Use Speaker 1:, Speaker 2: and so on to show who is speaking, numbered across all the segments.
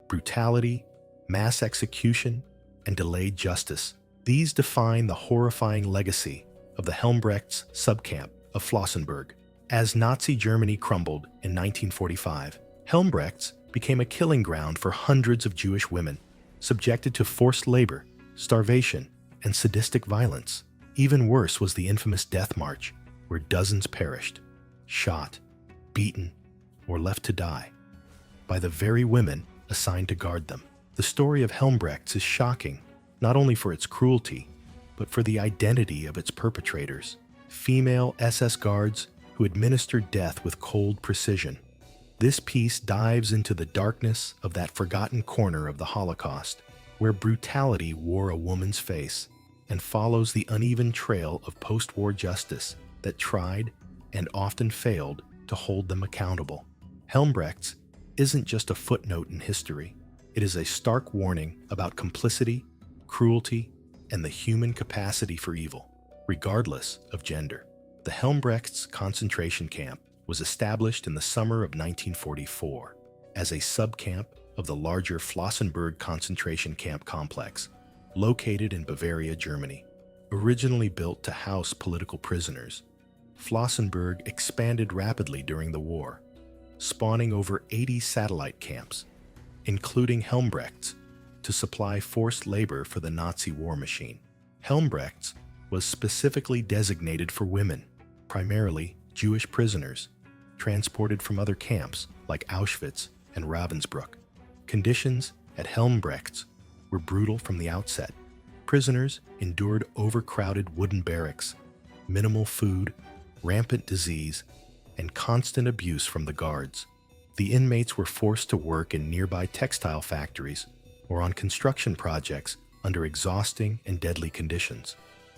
Speaker 1: brutality, mass execution, and delayed justice. These define the horrifying legacy of the Helmbrechts subcamp of Flossenbürg. As Nazi Germany crumbled in 1945, Helmbrechts became a killing ground for hundreds of Jewish women, subjected to forced labor, starvation, and sadistic violence. Even worse was the infamous Death March, where dozens perished, shot, beaten, or left to die by the very women assigned to guard them. The story of Helmbrechts is shocking, not only for its cruelty, but for the identity of its perpetrators, female SS guards who administered death with cold precision. This piece dives into the darkness of that forgotten corner of the Holocaust, where brutality wore a woman's face, and follows the uneven trail of post-war justice that tried and often failed to hold them accountable. Helmbrechts isn't just a footnote in history. It is a stark warning about complicity, cruelty, and the human capacity for evil, regardless of gender. The Helmbrechts concentration camp was established in the summer of 1944 as a subcamp of the larger Flossenbürg concentration camp complex, located in Bavaria, Germany. Originally built to house political prisoners, Flossenbürg expanded rapidly during the war, spawning over 80 satellite camps, including Helmbrechts, to supply forced labor for the Nazi war machine. Helmbrechts was specifically designated for women, primarily Jewish prisoners, transported from other camps like Auschwitz and Ravensbrück. Conditions at Helmbrechts were brutal from the outset. Prisoners endured overcrowded wooden barracks, minimal food, rampant disease, and constant abuse from the guards. The inmates were forced to work in nearby textile factories or on construction projects under exhausting and deadly conditions.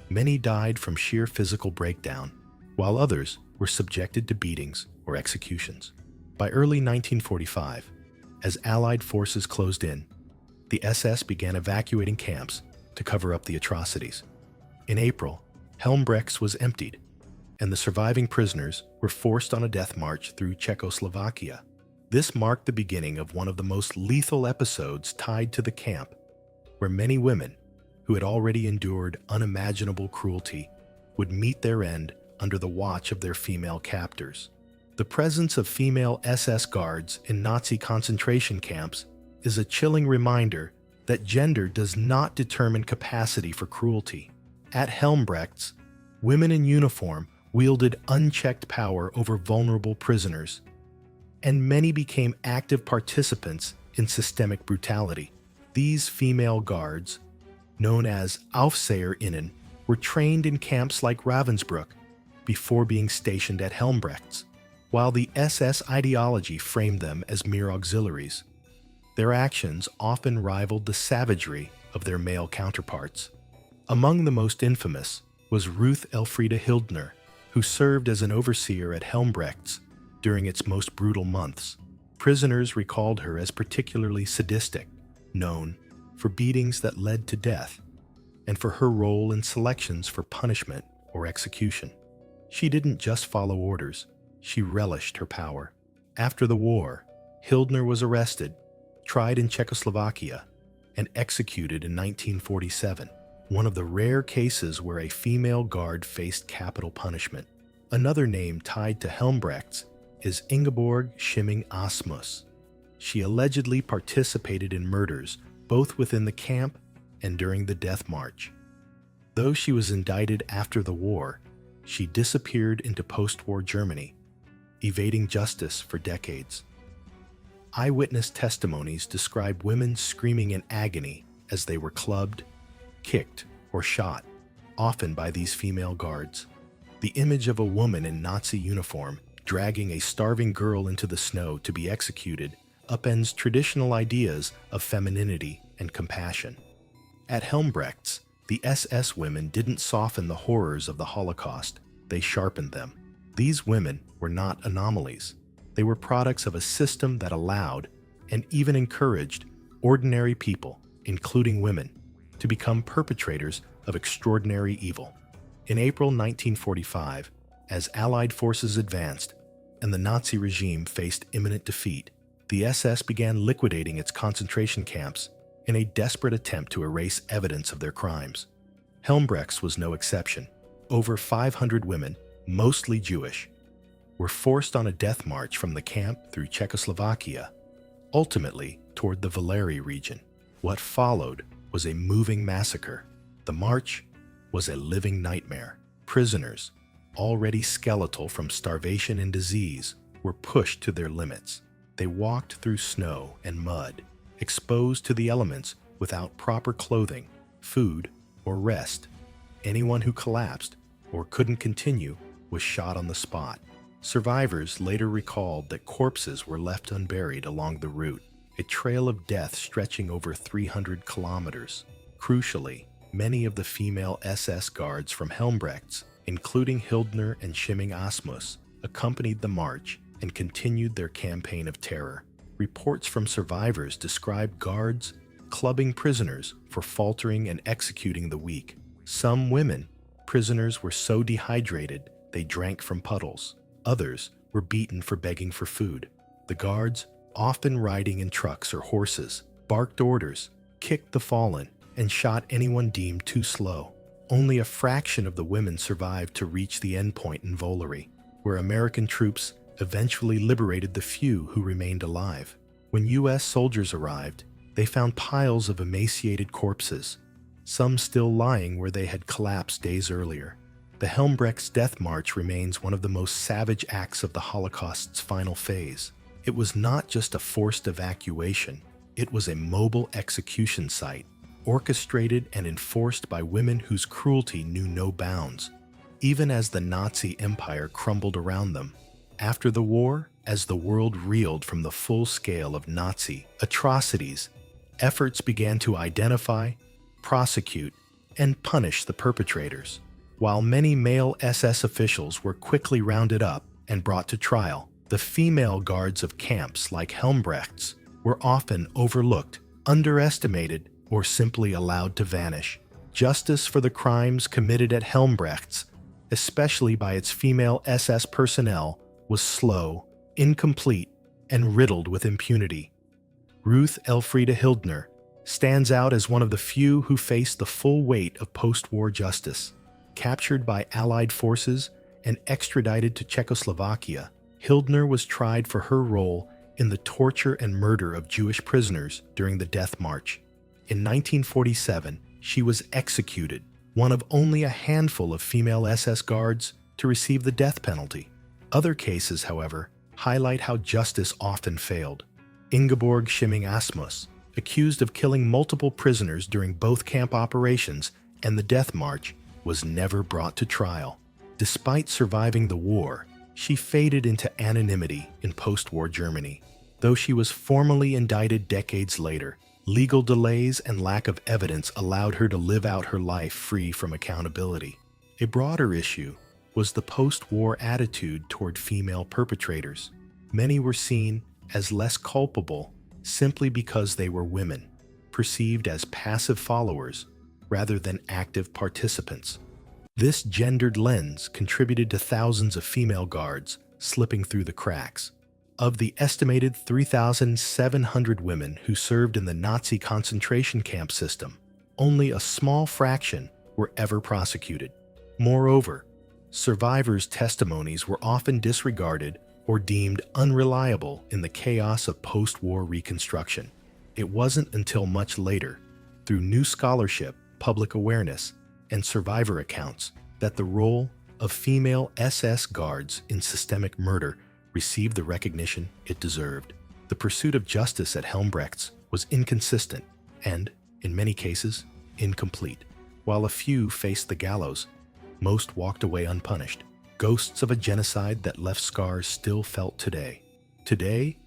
Speaker 1: Many died from sheer physical breakdown, while others were subjected to beatings or executions. By early 1945, as Allied forces closed in, the SS began evacuating camps to cover up the atrocities. In April, Helmbrechts was emptied, and the surviving prisoners were forced on a death march through Czechoslovakia. This marked the beginning of one of the most lethal episodes tied to the camp, where many women, who had already endured unimaginable cruelty, would meet their end under the watch of their female captors. The presence of female SS guards in Nazi concentration camps is a chilling reminder that gender does not determine capacity for cruelty. At Helmbrechts, women in uniform wielded unchecked power over vulnerable prisoners, and many became active participants in systemic brutality. These female guards, known as Aufseherinnen, were trained in camps like Ravensbrück before being stationed at Helmbrechts. While the SS ideology framed them as mere auxiliaries, their actions often rivaled the savagery of their male counterparts. Among the most infamous was Ruth Elfriede Hildner, who served as an overseer at Helmbrechts during its most brutal months. Prisoners recalled her as particularly sadistic, known for beatings that led to death, and for her role in selections for punishment or execution. She didn't just follow orders, she relished her power. After the war, Hildner was arrested, tried in Czechoslovakia, and executed in 1947, one of the rare cases where a female guard faced capital punishment. Another name tied to Helmbrechts is Ingeborg Schimming-Asmus. She allegedly participated in murders both within the camp and during the death march. Though she was indicted after the war, she disappeared into post-war Germany, evading justice for decades. Eyewitness testimonies describe women screaming in agony as they were clubbed, kicked, or shot, often by these female guards. The image of a woman in Nazi uniform dragging a starving girl into the snow to be executed upends traditional ideas of femininity and compassion. At Helmbrechts, the SS women didn't soften the horrors of the Holocaust, they sharpened them. These women were not anomalies. They were products of a system that allowed, and even encouraged, ordinary people, including women, to become perpetrators of extraordinary evil. In April 1945, as Allied forces advanced and the Nazi regime faced imminent defeat, the SS began liquidating its concentration camps in a desperate attempt to erase evidence of their crimes. Helmbrechts was no exception. Over 500 women, mostly Jewish, were forced on a death march from the camp through Czechoslovakia, ultimately toward the Valery region. What followed was a moving massacre. The march was a living nightmare. Prisoners, already skeletal from starvation and disease, were pushed to their limits. They walked through snow and mud, exposed to the elements without proper clothing, food, or rest. Anyone who collapsed or couldn't continue was shot on the spot. Survivors later recalled that corpses were left unburied along the route, a trail of death stretching over 300 kilometers. Crucially, many of the female SS guards from Helmbrechts, including Hildner and Schimming Asmus, accompanied the march and continued their campaign of terror. Reports from survivors described guards clubbing prisoners for faltering and executing the weak. Some women, prisoners, were so dehydrated they drank from puddles. Others were beaten for begging for food. The guards, often riding in trucks or horses, barked orders, kicked the fallen, and shot anyone deemed too slow. Only a fraction of the women survived to reach the endpoint in Valery, where American troops eventually liberated the few who remained alive. When U.S. soldiers arrived, they found piles of emaciated corpses, some still lying where they had collapsed days earlier. The Helmbrechts Death March remains one of the most savage acts of the Holocaust's final phase. It was not just a forced evacuation, it was a mobile execution site, orchestrated and enforced by women whose cruelty knew no bounds, even as the Nazi Empire crumbled around them. After the war, as the world reeled from the full scale of Nazi atrocities, efforts began to identify, prosecute, and punish the perpetrators. While many male SS officials were quickly rounded up and brought to trial, the female guards of camps like Helmbrechts were often overlooked, underestimated, or simply allowed to vanish. Justice for the crimes committed at Helmbrechts, especially by its female SS personnel, was slow, incomplete, and riddled with impunity. Ruth Elfriede Hildner stands out as one of the few who faced the full weight of post-war justice. Captured by Allied forces and extradited to Czechoslovakia, Hildner was tried for her role in the torture and murder of Jewish prisoners during the Death March. In 1947, she was executed, one of only a handful of female SS guards to receive the death penalty. Other cases, however, highlight how justice often failed. Ingeborg Schimming Asmus, accused of killing multiple prisoners during both camp operations and the Death March, was never brought to trial. Despite surviving the war, she faded into anonymity in post-war Germany. Though she was formally indicted decades later, legal delays and lack of evidence allowed her to live out her life free from accountability. A broader issue was the post-war attitude toward female perpetrators. Many were seen as less culpable simply because they were women, perceived as passive followers rather than active participants. This gendered lens contributed to thousands of female guards slipping through the cracks. Of the estimated 3,700 women who served in the Nazi concentration camp system, only a small fraction were ever prosecuted. Moreover, survivors' testimonies were often disregarded or deemed unreliable in the chaos of post-war reconstruction. It wasn't until much later, through new scholarship, public awareness, and survivor accounts, that the role of female SS guards in systemic murder received the recognition it deserved. The pursuit of justice at Helmbrechts was inconsistent and, in many cases, incomplete. While a few faced the gallows, most walked away unpunished, ghosts of a genocide that left scars still felt today. Today,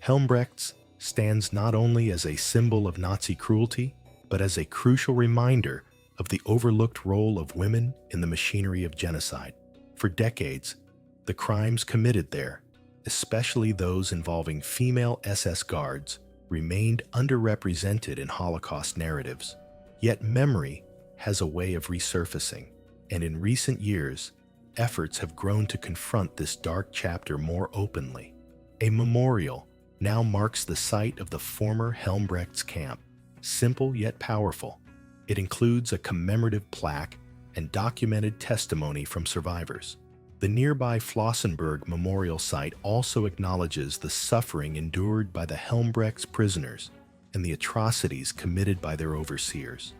Speaker 1: Helmbrechts stands not only as a symbol of Nazi cruelty, but as a crucial reminder of the overlooked role of women in the machinery of genocide. For decades, the crimes committed there, especially those involving female SS guards, remained underrepresented in Holocaust narratives. Yet memory has a way of resurfacing, and in recent years, efforts have grown to confront this dark chapter more openly. A memorial, now marks the site of the former Helmbrechts camp. Simple yet powerful, it includes a commemorative plaque and documented testimony from survivors. The nearby Flossenbürg memorial site also acknowledges the suffering endured by the Helmbrechts prisoners and the atrocities committed by their overseers.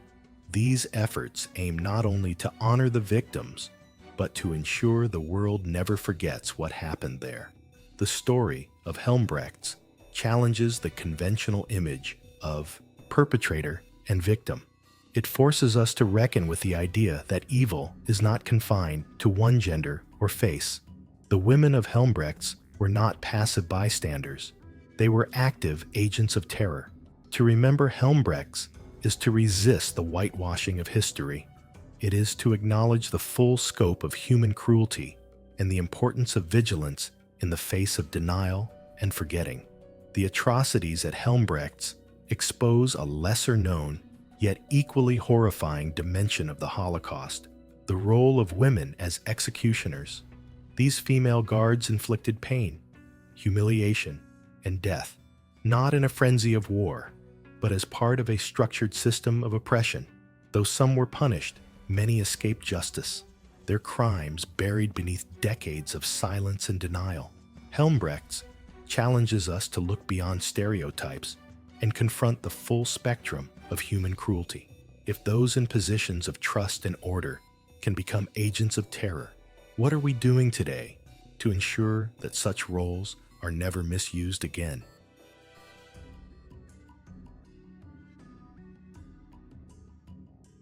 Speaker 1: These efforts aim not only to honor the victims, but to ensure the world never forgets what happened there. The story of Helmbrechts challenges the conventional image of perpetrator and victim. It forces us to reckon with the idea that evil is not confined to one gender or face. The women of Helmbrechts were not passive bystanders. They were active agents of terror. To remember Helmbrechts is to resist the whitewashing of history. It is to acknowledge the full scope of human cruelty and the importance of vigilance in the face of denial and forgetting. The atrocities at Helmbrechts expose a lesser-known, yet equally horrifying dimension of the Holocaust, the role of women as executioners. These female guards inflicted pain, humiliation, and death, not in a frenzy of war, but as part of a structured system of oppression. Though some were punished, many escaped justice, their crimes buried beneath decades of silence and denial. Helmbrechts challenges us to look beyond stereotypes and confront the full spectrum of human cruelty. If those in positions of trust and order can become agents of terror, what are we doing today to ensure that such roles are never misused again?